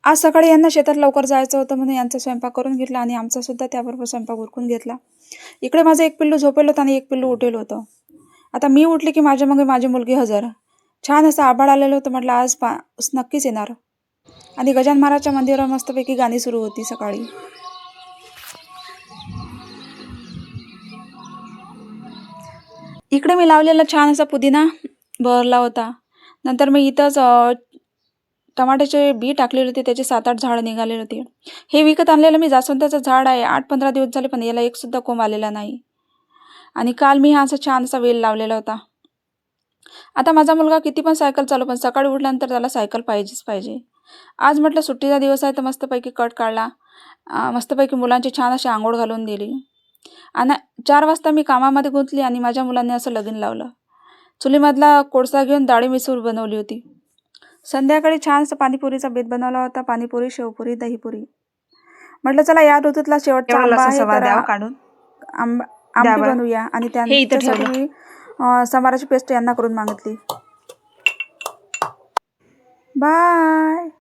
आज सकाळी यांना शेतात लवकर जायचं होतं म्हणून यांचा स्वयंपाक करून घेतला आणि आमचा सुद्धा त्याबरोबर स्वयंपाक उरकून घेतला. इकडे माझं एक पिल्लू झोपेल होतं आणि एक पिल्लू उठेल होतं. आता मी उठली की माझ्या मग माझी मुलगी हजर. छान असं आभाळ आलेलं होतं. म्हटलं आज पाऊस नक्कीच येणार. आणि गजानन महाराजच्या मंदिरावर मस्तपैकी गाणी सुरू होती सकाळी. इकडे मी लावलेला छान असा पुदिना बहरला होता. नंतर मी इथंच टमाट्याचे बी टाकलेले होते, त्याचे 7-8 झाडं निघालेले होते. हे विकत आणलेलं मी जास्वंदाचं झाड आहे. 8-15 दिवस झाले पण याला एक सुद्धा कोंब आलेला नाही. आणि काल मी हा असा छान असा वेल लावलेला होता. आता माझा मुलगा किती पण सायकल चालू, पण सकाळी उठल्यानंतर त्याला सायकल पाहिजेच पाहिजे. आज म्हटलं सुट्टीचा दिवस आहे तर मस्तपैकी कट काढला. मस्तपैकी मुलांची छान अशी अंघोळ घालून दिली. आणि 4 वाजता मी कामामध्ये गुंतली आणि माझ्या मुलांनी असं लगीन लावलं. चुलीमधला कोळसा घेऊन डाळी मिसळ बनवली होती. संध्याकाळी छान असं पाणीपुरीचा बेत बनवला होता. पाणीपुरी, शेवपुरी, दहीपुरी. म्हटलं चला या ऋतूतला शेवटचा आंबा आहे तर काढून आमटी बनवूया. आणि त्यासाठी मी समाराची पेस्ट यांना करून मागितली. बाय.